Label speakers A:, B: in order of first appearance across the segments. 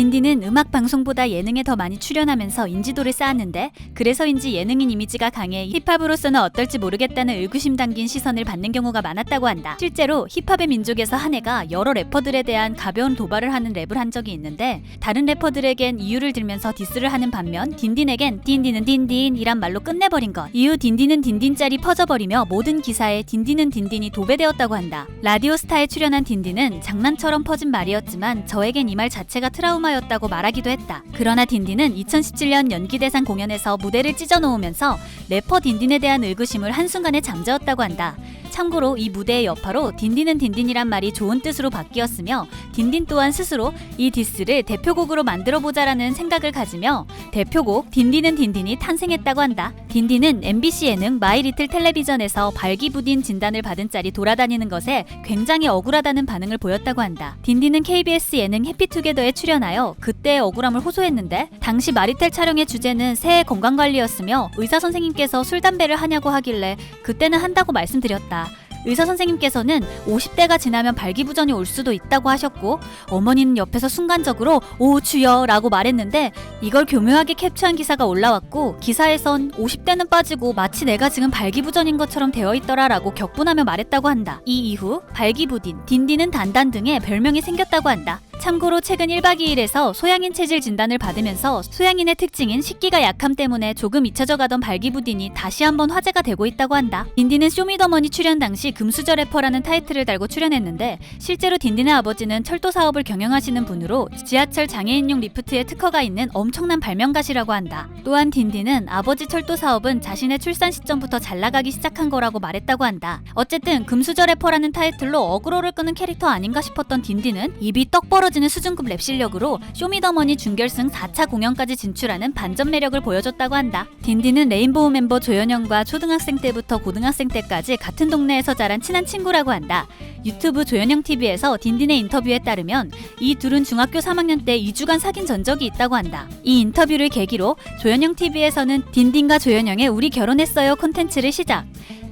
A: 딘딘은 음악 방송보다 예능에 더 많이 출연하면서 인지도를 쌓았는데 그래서인지 예능인 이미지가 강해 힙합으로서는 어떨지 모르겠다는 의구심 담긴 시선을 받는 경우가 많았다고 한다. 실제로 힙합의 민족에서 한 해가 여러 래퍼들에 대한 가벼운 도발을 하는 랩을 한 적이 있는데 다른 래퍼들에겐 이유를 들면서 디스를 하는 반면 딘딘에겐 딘딘은 딘딘이란 말로 끝내버린 것. 이후 딘딘은 딘딘짤이 퍼져버리며 모든 기사에 딘딘은 딘딘이 도배되었다고 한다. 라디오스타에 출연한 딘딘은 장난처럼 퍼진 말이었지만 저에겐 이 말 자체가 트라우마였다고 말하기도 했다. 그러나 딘딘은 2017년 연기대상 공연에서 무대를 찢어놓으면서 래퍼 딘딘에 대한 의구심을 한순간에 잠재웠다고 한다. 참고로 이 무대의 여파로 딘딘은 딘딘이란 말이 좋은 뜻으로 바뀌었으며 딘딘 또한 스스로 이 디스를 대표곡으로 만들어보자라는 생각을 가지며 대표곡 딘딘은 딘딘이 탄생했다고 한다. 딘딘은 MBC 예능 마이리틀 텔레비전에서 발기부딘 진단을 받은 짤이 돌아다니는 것에 굉장히 억울하다는 반응을 보였다고 한다. 딘딘은 KBS 예능 해피투게더에 출연하여 그때의 억울함을 호소했는데 당시 마리텔 촬영의 주제는 새해 건강관리였으며 의사선생님께서 술, 담배를 하냐고 하길래 그때는 한다고 말씀드렸다. 의사선생님께서는 50대가 지나면 발기부전이 올 수도 있다고 하셨고 어머니는 옆에서 순간적으로 오 주여 라고 말했는데 이걸 교묘하게 캡처한 기사가 올라왔고 기사에선 50대는 빠지고 마치 내가 지금 발기부전인 것처럼 되어 있더라 라고 격분하며 말했다고 한다. 이 이후 발기부딘, 딘딘은 단단 등의 별명이 생겼다고 한다. 참고로 최근 1박 2일에서 소양인 체질 진단을 받으면서 소양인의 특징인 식기가 약함 때문에 조금 잊혀져 가던 발기부딘이 다시 한번 화제가 되고 있다고 한다. 딘딘은 쇼미더머니 출연 당시 금수저 래퍼라는 타이틀을 달고 출연했는데 실제로 딘딘의 아버지는 철도 사업을 경영하시는 분으로 지하철 장애인용 리프트에 특허가 있는 엄청난 발명가시라고 한다. 또한 딘딘은 아버지 철도 사업은 자신의 출산 시점부터 잘 나가기 시작한 거라고 말했다고 한다. 어쨌든 금수저 래퍼라는 타이틀로 어그로를 끄는 캐릭터 아닌가 싶었던 딘딘은 입이 떡 벌어지는 수준급 랩 실력으로 쇼미더머니 준결승 4차 공연까지 진출하는 반전 매력을 보여줬다고 한다. 딘딘은 레인보우 멤버 조연영과 초등학생 때부터 고등학생 때까지 같은 동네에서 자란 친한 친구라고 한다. 유튜브 조연영TV에서 딘딘의 인터뷰에 따르면 이 둘은 중학교 3학년 때 2주간 사귄 전적이 있다고 한다. 이 인터뷰를 계기로 조연영TV에서는 딘딘과 조연영의 우리 결혼했어요 콘텐츠를 시작.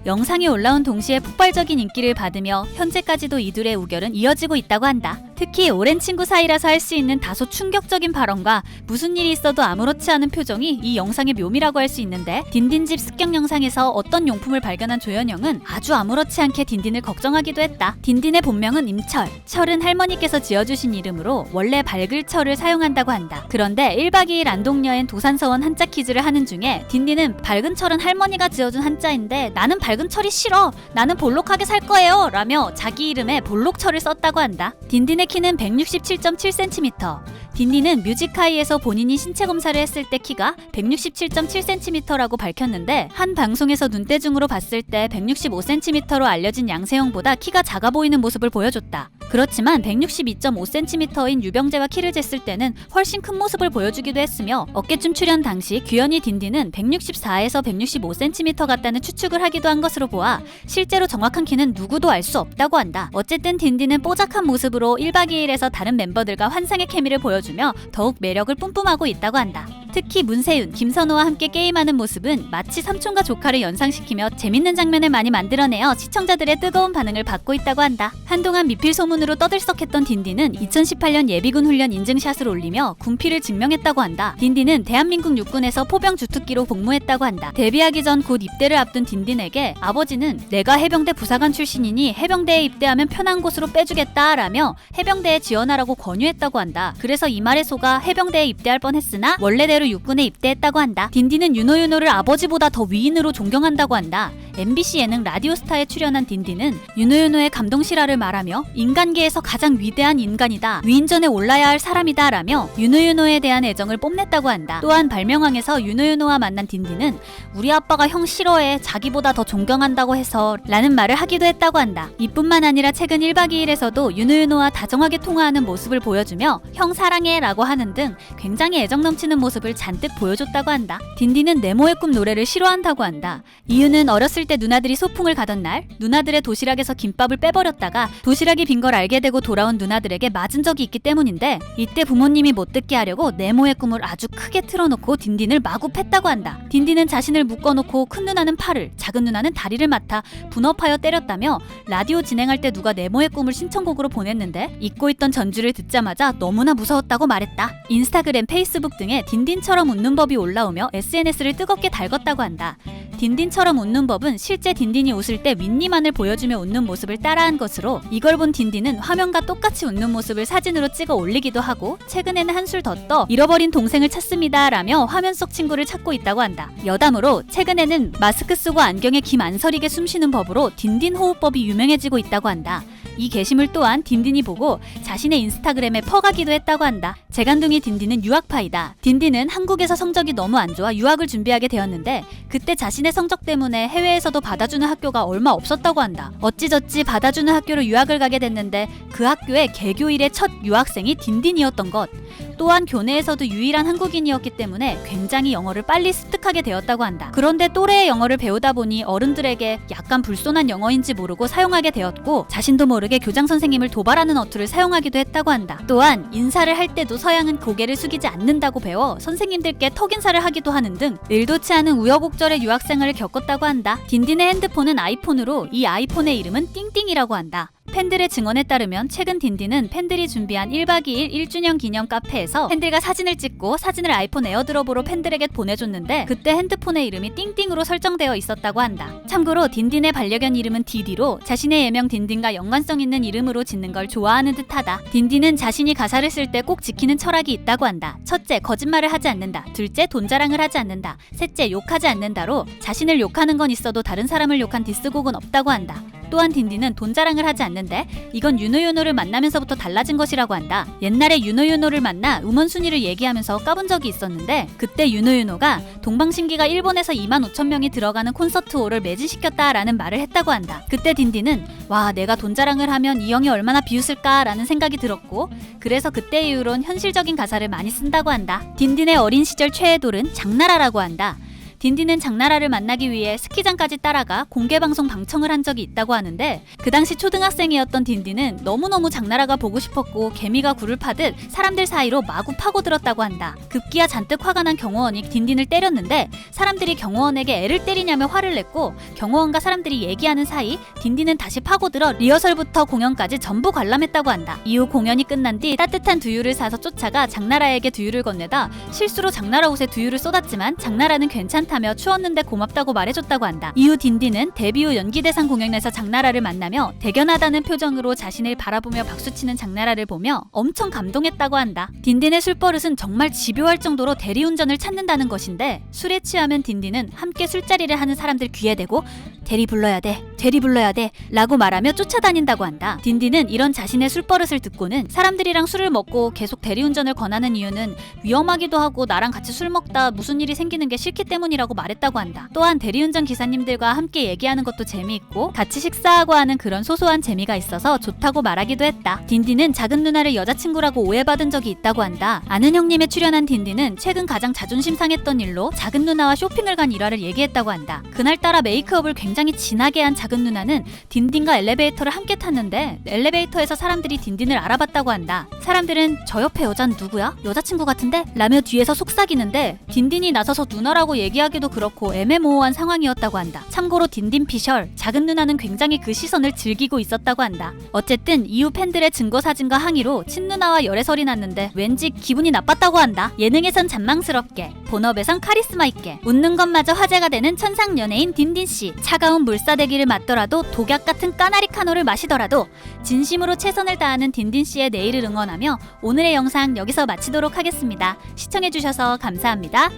A: 영상이 올라온 동시에 폭발적인 인기를 받으며 현재까지도 이둘의 우결은 이어지고 있다고 한다. 특히 오랜 친구 사이라서 할 수 있는 다소 충격적인 발언과 무슨 일이 있어도 아무렇지 않은 표정이 이 영상의 묘미라고 할 수 있는데 딘딘집 습격 영상에서 어떤 용품을 발견한 조연영은 아주 아무렇지 않게 딘딘을 걱정하기도 했다. 딘딘의 본명은 임철, 철은 할머니께서 지어주신 이름으로 원래 밝을 철을 사용한다고 한다. 그런데 1박 2일 안동여행 도산서원 한자 퀴즈를 하는 중에 딘딘은 밝은 철은 할머니가 지어준 한자인데 나는 밝은 철이 싫어, 나는 볼록하게 살 거예요 라며 자기 이름에 볼록철을 썼다고 한다. 딘딘의 키는 167.7cm. 딘딘은 뮤직하이에서 본인이 신체 검사를 했을 때 키가 167.7cm라고 밝혔는데 한 방송에서 눈대중으로 봤을 때 165cm로 알려진 양세형보다 키가 작아 보이는 모습을 보여줬다. 그렇지만 162.5cm인 유병재와 키를 쟀을 때는 훨씬 큰 모습을 보여주기도 했으며 어깨춤 출연 당시 규현이 딘딘은 164에서 165cm 같다는 추측을 하기도 한 것으로 보아 실제로 정확한 키는 누구도 알 수 없다고 한다. 어쨌든 딘딘은 뽀짝한 모습으로 1박 2일에서 다른 멤버들과 환상의 케미를 보여주며 더욱 매력을 뿜뿜하고 있다고 한다. 특히 문세윤, 김선호와 함께 게임하는 모습은 마치 삼촌과 조카를 연상시키며 재밌는 장면을 많이 만들어내어 시청자들의 뜨거운 반응을 받고 있다고 한다. 한동안 미필 소문으로 떠들썩했던 딘딘은 2018년 예비군 훈련 인증샷을 올리며 군필을 증명했다고 한다. 딘딘은 대한민국 육군에서 포병 주특기로 복무했다고 한다. 데뷔하기 전 곧 입대를 앞둔 딘딘에게 아버지는 내가 해병대 부사관 출신이니 해병대에 입대하면 편한 곳으로 빼주겠다 라며 해병대에 지원하라고 권유했다고 한다. 그래서 이 말에 속아 해병대에 입대할 뻔했으나 원래대로 육군에 입대했다고 한다. 딘딘은 윤호윤호를 아버지보다 더 위인으로 존경한다고 한다. MBC 예능 라디오스타에 출연한 딘딘은 윤호윤호의 감동 실화를 말하며 인간계에서 가장 위대한 인간이다, 위인전에 올라야 할 사람이다 라며 윤호윤호에 대한 애정을 뽐냈다고 한다. 또한 발명왕에서 윤호윤호와 만난 딘딘은 우리 아빠가 형 싫어해, 자기보다 더 존경한다고 해서 라는 말을 하기도 했다고 한다. 이뿐만 아니라 최근 1박 2일에서도 윤호윤호와 다정하게 통화하는 모습을 보여주며 형 사랑해 라고 하는 등 굉장히 애정 넘치는 모습을 모습을 잔뜩 보여줬다고 한다. 딘딘은 네모의 꿈 노래를 싫어한다고 한다. 이유는 어렸을 때 누나들이 소풍을 가던 날 누나들의 도시락에서 김밥을 빼버렸다가 도시락이 빈 걸 알게 되고 돌아온 누나들에게 맞은 적이 있기 때문인데 이때 부모님이 못 듣게 하려고 네모의 꿈을 아주 크게 틀어놓고 딘딘을 마구 팼다고 한다. 딘딘은 자신을 묶어놓고 큰 누나는 팔을, 작은 누나는 다리를 맡아 분업하여 때렸다며 라디오 진행할 때 누가 네모의 꿈을 신청곡으로 보냈는데 잊고 있던 전주를 듣자마자 너무나 무서웠다고 말했다. 인스타그램, 페이스북 등에 딘딘처럼 웃는 법이 올라오며 SNS를 뜨겁게 달궜다고 한다. 딘딘처럼 웃는 법은 실제 딘딘이 웃을 때 윗니만을 보여주며 웃는 모습을 따라한 것으로 이걸 본 딘딘은 화면과 똑같이 웃는 모습을 사진으로 찍어 올리기도 하고 최근에는 한술 더 떠 잃어버린 동생을 찾습니다 라며 화면 속 친구를 찾고 있다고 한다. 여담으로 최근에는 마스크 쓰고 안경에 김 안 서리게 숨쉬는 법으로 딘딘 호흡법이 유명해지고 있다고 한다. 이 게시물 또한 딘딘이 보고 자신의 인스타그램에 퍼가기도 했다고 한다. 재간둥이 딘딘은 유학파이다. 딘딘은 한국에서 성적이 너무 안 좋아 유학을 준비하게 되었는데 그때 자신의 성적 때문에 해외에서도 받아주는 학교가 얼마 없었다고 한다. 어찌저찌 받아주는 학교로 유학을 가게 됐는데 그 학교의 개교 일의 첫 유학생이 딘딘이었던 것. 또한 교내에서도 유일한 한국인이었기 때문에 굉장히 영어를 빨리 습득하게 되었다고 한다. 그런데 또래의 영어를 배우다 보니 어른들에게 약간 불손한 영어인지 모르고 사용하게 되었고 자신도 모르게 교장 선생님을 도발하는 어투를 사용하기도 했다고 한다. 또한 인사를 할 때도 서양은 고개를 숙이지 않는다고 배워 선생님들께 턱인사를 하기도 하는 등 의도치 않은 우여곡절의 유학생활을 겪었다고 한다. 딘딘의 핸드폰은 아이폰으로 이 아이폰의 이름은 띵띵이라고 한다. 팬들의 증언에 따르면 최근 딘딘은 팬들이 준비한 1박 2일 1주년 기념 카페에서 팬들과 사진을 찍고 사진을 아이폰 에어드롭으로 팬들에게 보내줬는데 그때 핸드폰의 이름이 띵띵으로 설정되어 있었다고 한다. 참고로 딘딘의 반려견 이름은 디디로 자신의 예명 딘딘과 연관성 있는 이름으로 짓는 걸 좋아하는 듯하다. 딘딘은 자신이 가사를 쓸 때 꼭 지키는 철학이 있다고 한다. 첫째, 거짓말을 하지 않는다. 둘째, 돈 자랑을 하지 않는다. 셋째, 욕하지 않는다로 자신을 욕하는 건 있어도 다른 사람을 욕한 디스곡은 없다고 한다. 또한 딘딘은 돈 자랑을 하지 않는데 이건 윤호윤호를 만나면서부터 달라진 것이라고 한다. 옛날에 윤호윤호를 만나 음원 순위를 얘기하면서 까본 적이 있었는데 그때 윤호윤호가 동방신기가 일본에서 25,000명이 들어가는 콘서트홀을 매진시켰다라는 말을 했다고 한다. 그때 딘딘은 와, 내가 돈 자랑을 하면 이 형이 얼마나 비웃을까라는 생각이 들었고 그래서 그때 이후론 현실적인 가사를 많이 쓴다고 한다. 딘딘의 어린 시절 최애돌은 장나라라고 한다. 딘딘은 장나라를 만나기 위해 스키장까지 따라가 공개방송 방청을 한 적이 있다고 하는데 그 당시 초등학생이었던 딘딘은 너무너무 장나라가 보고 싶었고 개미가 굴을 파듯 사람들 사이로 마구 파고들었다고 한다. 급기야 잔뜩 화가 난 경호원이 딘딘을 때렸는데 사람들이 경호원에게 애를 때리냐며 화를 냈고 경호원과 사람들이 얘기하는 사이 딘딘은 다시 파고들어 리허설부터 공연까지 전부 관람했다고 한다. 이후 공연이 끝난 뒤 따뜻한 두유를 사서 쫓아가 장나라에게 두유를 건네다 실수로 장나라 옷에 두유를 쏟았지만 장나라는 괜찮다며 추웠는데 고맙다고 말해줬다고 한다. 이후 딘딘은 데뷔 후 연기대상 공연에서 장나라를 만나며 대견하다는 표정으로 자신을 바라보며 박수치는 장나라를 보며 엄청 감동했다고 한다. 딘딘의 술버릇은 정말 집요할 정도로 대리운전을 찾는다는 것인데 술에 취하면 딘딘은 함께 술자리를 하는 사람들 귀에 대고 대리 불러야 돼, 대리 불러야 돼 라고 말하며 쫓아다닌다고 한다. 딘딘은 이런 자신의 술버릇을 듣고는 사람들이랑 술을 먹고 계속 대리운전을 권하는 이유는 위험하기도 하고 나랑 같이 술 먹다 무슨 일이 생기는 게 싫기 때문이라고 말했다고 한다. 또한 대리운전 기사님들과 함께 얘기하는 것도 재미있고 같이 식사하고 하는 그런 소소한 재미가 있어서 좋다고 말하기도 했다. 딘딘은 작은 누나를 여자친구라고 오해받은 적이 있다고 한다. 아는 형님에 출연한 딘딘은 최근 가장 자존심 상했던 일로 작은 누나와 쇼핑을 간 일화를 얘기했다고 한다. 그날따라 메이크업을 굉장히 진하게 한 작은 누나는 딘딘과 엘리베이터를 함께 탔는데 엘리베이터에서 사람들이 딘딘을 알아봤다고 한다. 사람들은 저 옆에 여자는 누구야? 여자친구 같은데? 라며 뒤에서 속삭이는데 딘딘이 나서서 누나라고 얘기하기도 그렇고 애매모호한 상황이었다고 한다. 참고로 딘딘 피셜, 작은 누나는 굉장히 그 시선을 즐기고 있었다고 한다. 어쨌든 이후 팬들의 증거사진과 항의로 친누나와 열애설이 났는데 왠지 기분이 나빴다고 한다. 예능에선 잔망스럽게, 본업에선 카리스마 있게, 웃는 것마저 화제가 되는 천상 연예인 딘딘씨. 차가운 물사대기를 맞더라도 독약 같은 까나리 카노를 마시더라도 진심으로 최선을 다하는 딘딘씨의 내일을 응원하며 오늘의 영상 여기서 마치도록 하겠습니다. 시청해주셔서 감사합니다.